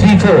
3-4.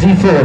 3-4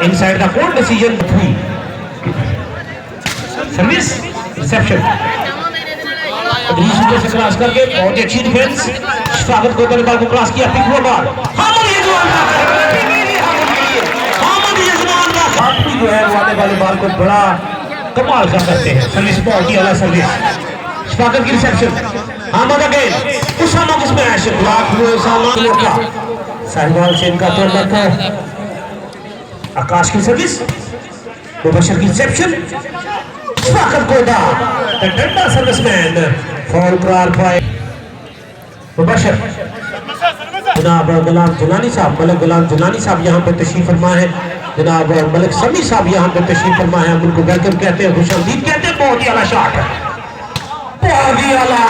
inside the court decision 3. Service reception अगली shooter से cross करके बहुत ही अच्छी डिफेंस स्वागत को बॉल को क्रॉस किया पिक हुआ बॉल हामिद यजमान का काफी जो है वो आने वाले बॉल को बड़ा कमाल का करते हैं सर्विस बहुत ही अला सर्विस स्वागत की रिसेप्शन हामिद अगेन उसामा की स्मैश ब्लॉक हुए उसामा का साहिवाल से इनका टर्न रखा आकाश की सर्विस मुबशर की रिसेप्शन स्वागत कोदा the tender serviceman foul करार पाए मुबशर जनाब गुलाम जुलानी साहब मलिक गुलाम जुलानी साहब यहाँ पे तशरीफ फरमा है जनाब मलिक समी साहब यहाँ पे तशरीफ फरमा है हम उनको वेलकम कहते हैं खुशामदीद कहते हैं बहुत ही आला शॉट बहुत ही आला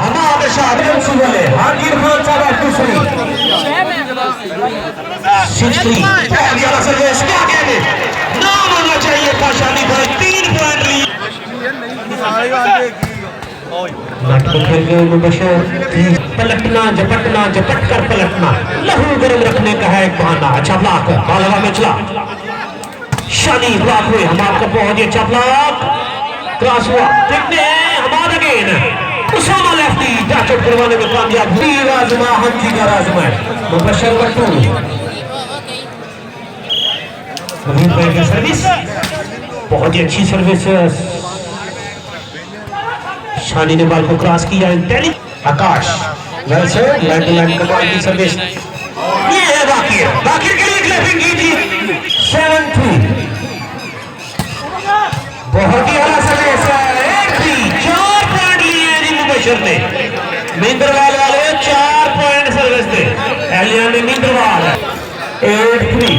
हमारे शॉट वाले हाजिर खान साहब दूसरी 63 बहुत ही आला सर्विस क्या कहने नाम होना चाहिए था शादी भाई 3 पॉइंट ली पलटना झपटना झपट कर पलटना लहू गर्म रखने का है एक बहाना अच्छा ब्लॉक बॉल हवा में चला शानी ब्लॉक हुए हमारे का बहुत ही अच्छा ब्लॉक क्रॉस हुआ देखते हैं हमारा again Usama lefty touch out करवाने में कामयाब हुई राजमा हंजी का राजमा मुबशर बट्टू सर्विस बहुत ही अच्छी सर्विस शानी ने बॉल को क्रॉस किया Akash well sir land to land कमाल की सर्विस ये है बाकिर बाकिर के लिए क्लैपिंग की थी 7-3 बहुत ही आला सर्विस है 4 पॉइंट लिए जी मुबशर ने मिंदरवाल वाले 4 पॉइंट सर्विस थे एलिया ने मिंदरवाल 8-3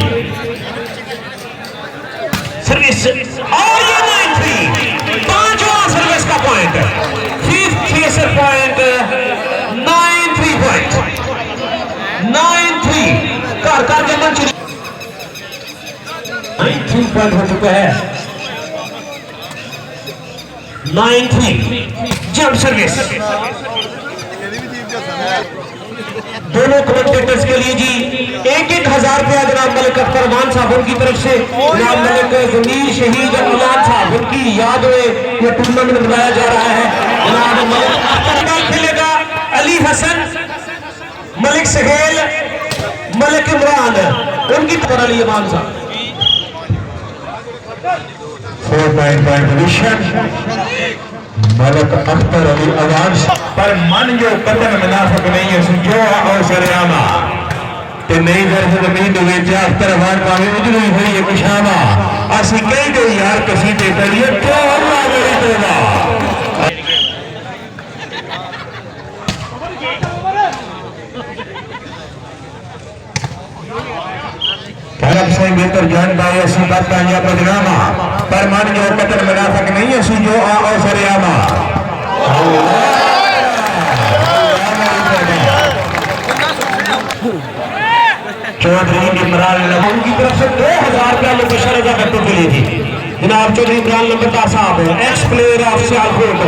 सर्विस और ये 9-3 पांचवा सर्विस का पॉइंट पॉइंट 9-3 पॉइंट 9-3 कार के मंच 9-3 पॉइंट हो चुका है 9-3 जंप सर्विस दोनों कमेंटेटर्स के लिए जी 1,000 रुपया जनाब मलिक अख्तरमान साहब उनकी तरफ से जनाब मलिक जमीर शहीद अमान साहब उनकी याद में ये टूर्नामेंट बनाया जा रहा है जनाब मलिक अख्तरमान खेलेगा अली हसन मलिक सहेल मलिक इमरान उनकी तरफ अली अमान साहब 4-9 पॉइंट पोजीशन मलिक अख्तर अली अवान पर मन जो कदम मुनाफिक नहीं है जो और सरियामा ते नहीं दर्ज जमीन दे विच अख्तर अवान पावे उजरू ही होई है कुशामा असि कई दे यार कसीदे करिए तो अल्लाह मेरी तौबा तरफ से बेहतर जान भाई ऐसी बात का या बदनामा पर मन जो कदम मुनाफिक नहीं है जो और सरियामा चौधरी इमरान उनकी तरफ से 2,000 रुपया मुबशर रजा गट्टू के लिए थी जनाब चौधरी इमरान लंबता साहब एक्स प्लेयर ऑफ सियालकोट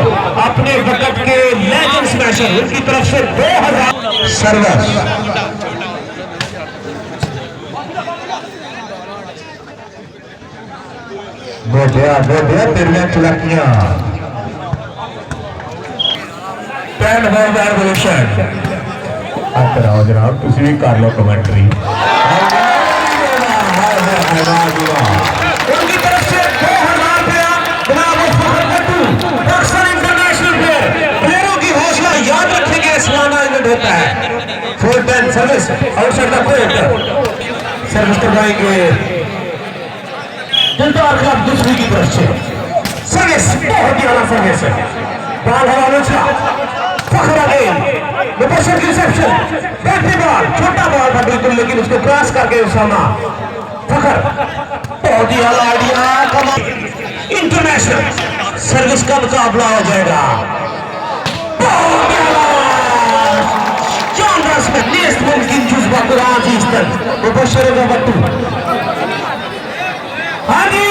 अपने वक्त के लेजेंड स्मैशर उनकी तरफ से 2,000 सर्विस गोदिया तेरिया चुलकियां 10 हो रेवोल्यूशन आओ जनाब तुसी भी कर लो कमेंट्री उनकी तरफ से 2,000 रुपया जनाब इंटरनेशनल प्लेयरों की हौसला याद रखेंगे सालाना इवेंट होता है 4-10 service outside the court service करवाएंगे दिलदार क्लब दूसरी की तरफ से सर्विस बहुत ही आला सर्विस है बॉल हवा में चला फखर अगेन मुबशर की रिसेप्शन बैटरी बॉल छोटा बॉल था बिल्कुल लेकिन उसको क्रॉस करके उसामा फखर बहुत ही आला आइडिया इंटरनेशनल सर्विस का मुकाबला हो जाएगा बहुत ही आला जॉन रस्मेट नेस्ट मुमकिन जुज्बा कुरान जीस्तन मुबशर का बट्टू हाँ जी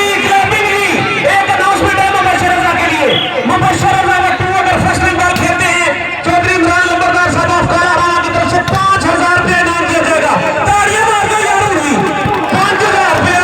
एक अनाउंसमेंट है मुबशर रजा के लिए मुबशर रजा बट्टू अगर फर्स्ट बॉल खेलते हैं चौधरी इमरान लंबरदार साहब ऑफ कालाबाद की तरफ से 5,000 रुपया इनाम दिया जाएगा तालियां मार दो यार 5,000 रुपया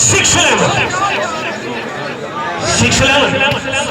6-11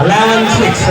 11-6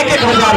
1,000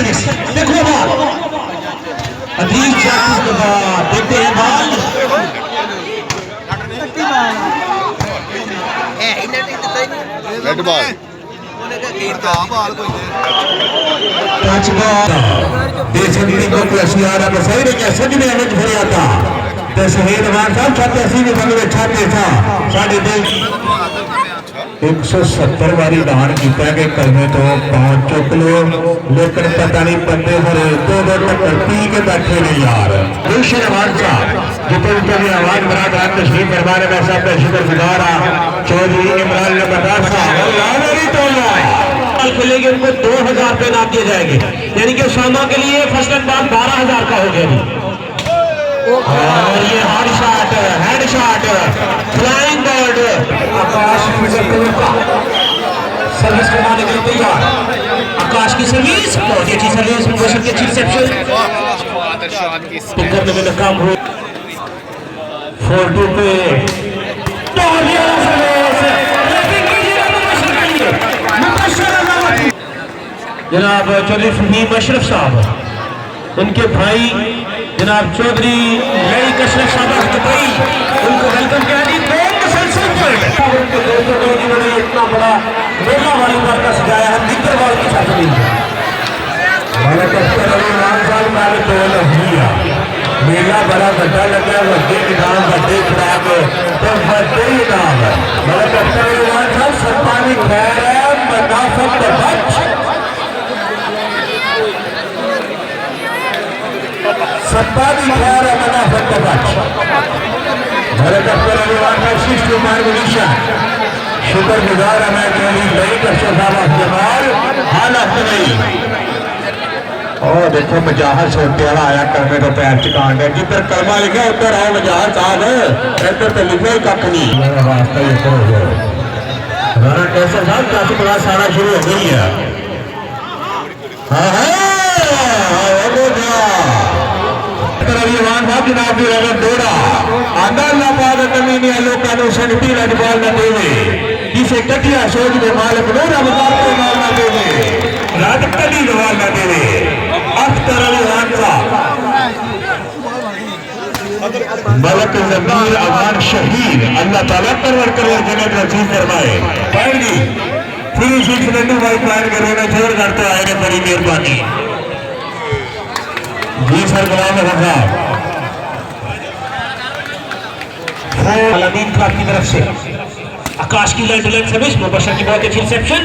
सर्विस, देखो बॉल अजीज जाकिर के बाद देखते हैं ball red ball touch ball देशभक्ति को प्रसियारा को सही नहीं है सजने में भरिया था तो शहीद मान साहब चाहते सी भी बंगले छाते था साढ़े दिल 170 बारी दान किया कि कलमे तो पांच चुक लो लेकिन पता नहीं बंदे हरे दो टक्कर पी के बैठे ने यार गुलशन अवान साहब जितने भी आवाज बना दान तशरीफ फरमाने में साहब का शुक्रगुजार चौधरी इमरान लबदार साहब खेलेंगे उनको 2000 रुपए इनाम दिए जाएंगे यानी कि उसामा के लिए फर्स्ट एंड बाद 12000 का हो गया और ये हेड शॉट फ्लाइंग बर्ड आकाश सर्विस करवाने के लिए तैयार आकाश की सर्विस बहुत अच्छी सर्विस मुबशर की अच्छी रिसेप्शन पिक करने में नाकाम हुए 4-2 पे जनाब चौधरी फहीम अशरफ साहब उनके भाई जनाब चौधरी लईक अशरफ साहब उनको वेलकम किया जी दो मुसलसल पर उनके दोस्तों को जिन्होंने इतना बड़ा मेला वाली बार का सजाया है निकर वाल की साथ नहीं वाला कफ्तर अली मान साहब मारे तो लगिया मेला बड़ा बड़ा लगा वड्डे इनाम वड्डे खुराक तो वड्डे इनाम वाला कफ्तर अली मान साहब सम्मानी खैर है मुनाफत बच सत्ता भी खैर है मुनाफत बच वाला कफ्तर अली मान साहब शिष्ट मार्गदर्शन शुक्रगुजार है मैं तेरी नई कश्यप साहब जमाल हालत नहीं और देखो मजाहर छोटे वाला आया करने तो पैर चकान है जिधर कलमा लिखा उधर आओ मजाहर साहब इधर तो लिखा ही कख नहीं मेरा वास्ता ही हो गया राणा कैसा साहब काफी बड़ा सारा शुरू हो गई है जनाब दौड़ा आंदा अल्लाह पाक कमीने लोगों को संगति लजबाल न देवे जिसे कटिया सोच के मालिक नो रमजान को माल न देवे रात कभी जवाल न देवे अख्तर अली खान साहब मलक जमीर अवान शहीद अल्लाह ताला परवर करे जन्नत नसीब फरमाए पढ़ दी फिर सिक्स नंदू भाई प्लान करोना छोड़ करते आए ने बड़ी मेहरबानी जी सर गुलाम साहब अलामीन क्लब की तरफ से आकाश की line to line service Mubashar की बहुत अच्छी रिसेप्शन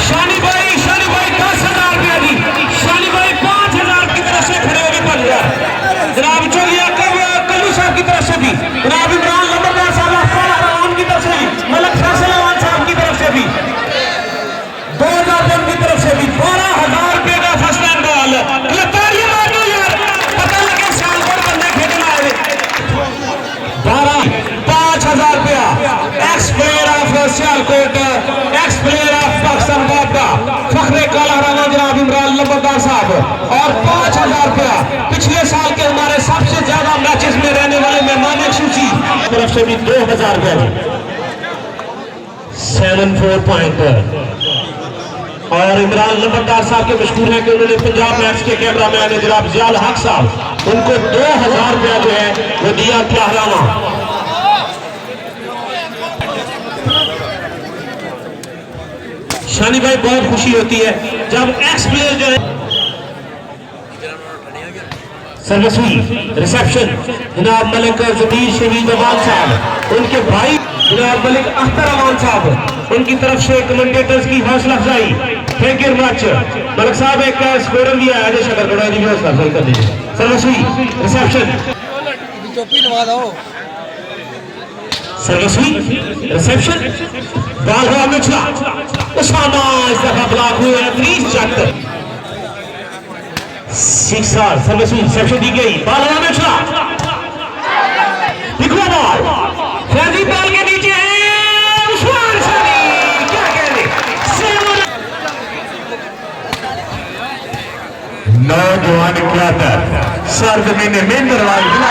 शानी भाई 10,000 रुपया दी शानी भाई 5,000 की तरफ से खड़े होने पर जनाब चौधरी कल्लू साहब की तरफ से भी जनाब इमरान लंबरदार साहब की तरफ से भी मलक फैसल साहब की तरफ से भी 2000 की तरफ से भी 12,000 रुपये का first and ball Sialkot ex player of Pakistan Baba Fakhre Kala Rana जनाब इमरान लंबरदार साहब और 5,000 रुपया पिछले साल के हमारे सबसे ज्यादा मैचेस में रहने वाले मेहमान सूची तरफ से भी 2,000 रुपया 7-4 पॉइंट और इमरान लंबरदार साहब के मशहूर हैं कि उन्होंने पंजाब मैच के कैमरा मैन जनाब जियाल हक साहब उनको 2,000 रुपया जो है वो दिया क्लाहरामा शानी भाई बहुत खुशी होती है जब एक्स प्लेयर जो है सर्वस्वी रिसेप्शन जनाब मलिक जमीर शहीद अवान साहब उनके भाई जनाब मलिक अख्तर अवान साहब उनकी तरफ से कमेंटेटर्स की हौसला अफजाई थैंक यू मच मलिक साहब एक स्कोर भी आया है शकर करो जी हौसला अफजाई कर दीजिए सर्वस्वी रिसेप्शन सर्वस्वी रिसेप्शन बॉल हुआ मिचला उसामा इस दफा ब्लॉक हुए प्लीज चेक 6 सर्विस रिसेप्शन दी गई बॉल हुआ मिचला दिखला बॉल फैजी बॉल के नीचे है उस्मान सानी क्या कहने नौजवान क्या था सरजमीन में दरवाजा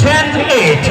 10-8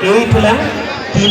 8 3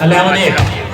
11-8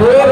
2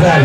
12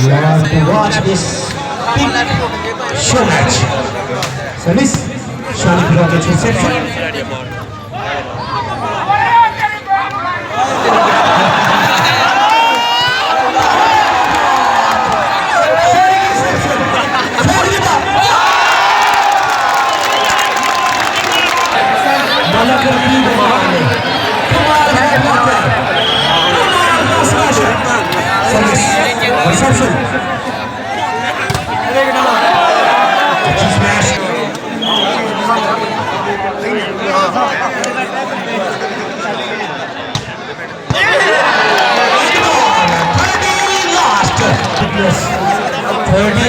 You want to watch this big show match. Service, Shani Pirotic reception. Reception. Smash.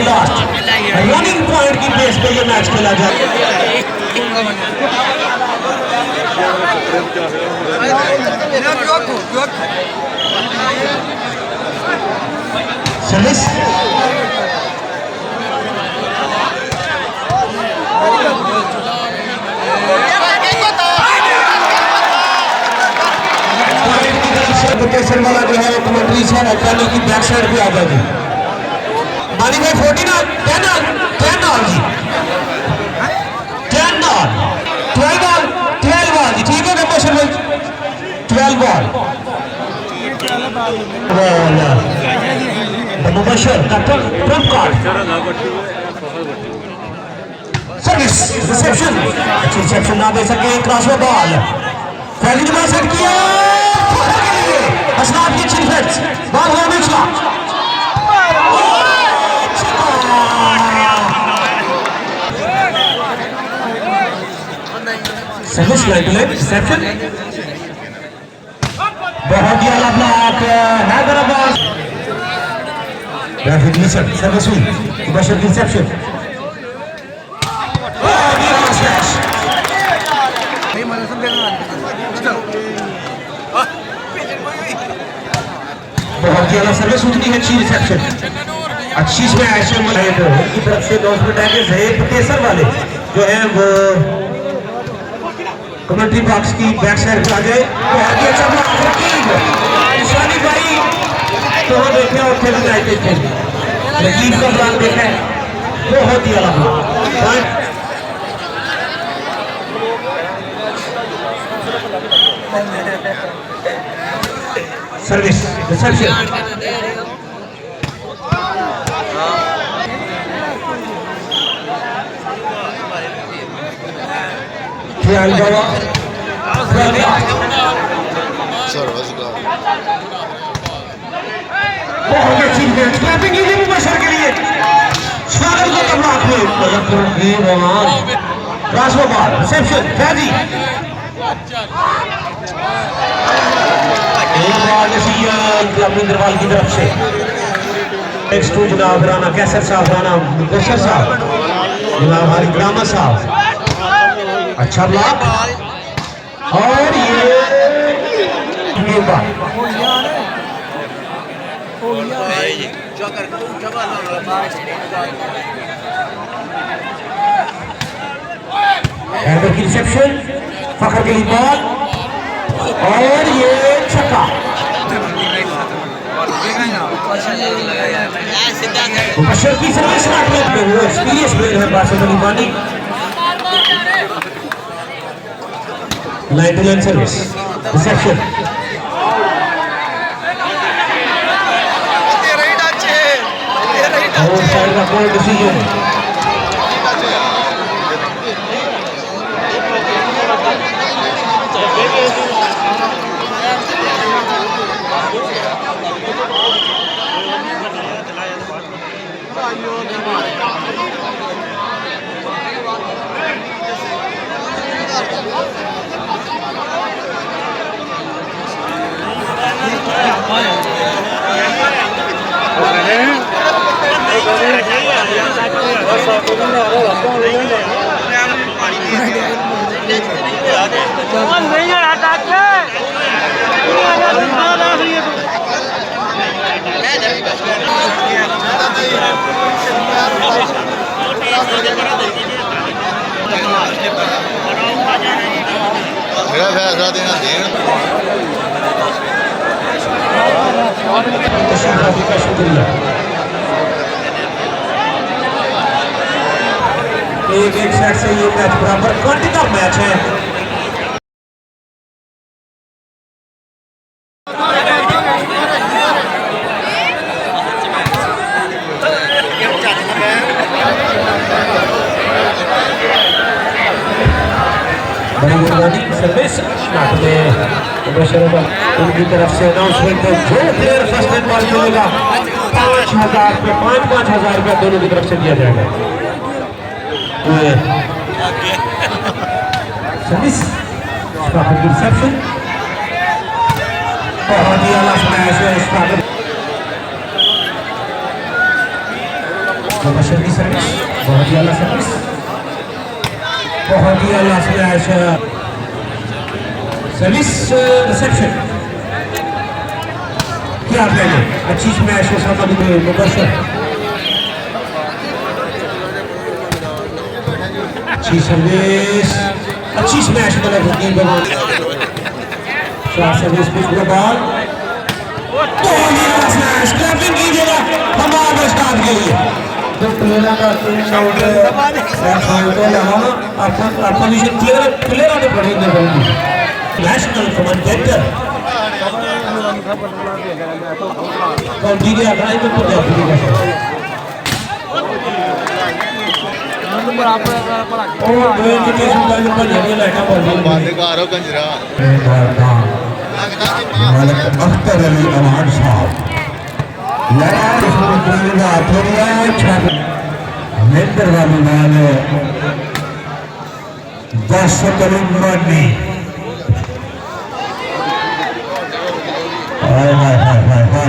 Last. Running point की बेस पे ये मैच खेला जाए. Service. लोकेशन वाला जो है कमेंट्री से अकेले की बैक साइड पे आ जाएगी मानी भाई 14 10 ऑल जी 10 ऑल 12 ऑल जी ठीक है कमेंट्री भाई 12 बॉल मुबशर का ट्रम्प कार्ड सर्विस रिसेप्शन अच्छी रिसेप्शन ना दे सके क्रॉस बॉल पहली जगह सेट किया असनाद की अच्छी डिफेंस बॉल हुआ निचला सर्विस लाइट रिसेप्शन बहुत ही अला block Traffic listen, service win. Mubashir reception. Oh, the smash. बहुत ही अलग सर्विस उतनी अच्छी रिसेप्शन अच्छी इसमें ऐसे की तरफ से 2 मिनट आगे जहेब केसर वाले जो हैं वो कमेंट्री बॉक्स की बैक साइड पे आ गए बहुत ही अच्छा निशानी भाई तो हम देखे और खेल जाते थे रकीब का ब्लॉक देखा है बहुत ही अलग सर्विस रिसेप्शन बहुत अच्छी क्लैपिंग कीजिए मुबशर के लिए स्वागत को ब्लॉक में क्रॉस बॉल रिसेप्शन फैजी एक बॉल इस्लामी दरबार की तरफ से नेक्स्ट टू जनाब राना कैसर साहब राना मुबशर साहब जनाब हमारी ग्रामा साहब अच्छा ब्लॉक और ये बात हैदर की रिसेप्शन फखर के लिए बॉल और ये छक्का मुबशर की सर्विस में वो एक्सपीरियंस प्लेयर है बासित अली मानी 99 सर्विस रिसेप्शन साइड का कोई डिसीजन मेरा फैसला देना देन शुक्रिया एक सेट से ये मैच बराबर क्वालिटी का मैच है सर्विस उनकी तरफ से अनाउंसमेंट है जो प्लेयर फर्स्ट टाइम बॉल खेलेगा 5,000 रुपये 5,000 रुपये दोनों की तरफ से दिया जाएगा सर्विस रिसेप्शन बहुत ही अलग स्मैश है मुबशर की सर्विस बहुत ही अलग सर्विस बहुत ही अलग स्मैश सर्विस रिसेप्शन क्या पहले अच्छी स्मैश है सामने में मुबशर अच्छी सर्विस अच्छी स्मैश मतलब होती है भगवान शॉट सर्विस पिच बॉल तो ये स्मैश क्लैपिंग कीजिएगा हमारे स्टाफ के लिए तो प्लेयर का आउट है अपोजिशन प्लेयर आने पड़ेंगे नेशनल कमेंटेटर कौंटी के आखिरी में तो जाती है और दो के सुनता है पर ये लड़का बोल बंद करो कंजरा मलक अख्तर अली अवान साहब लड़ा इसमें खेलेगा अथोरिया छाप नेत्र वाली नाल 10 करोड़ मनी हाय हाय हाय हाय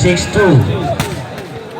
6-2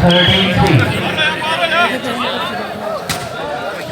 13-3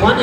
5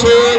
6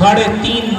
3.5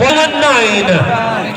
1-9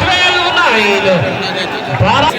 12-9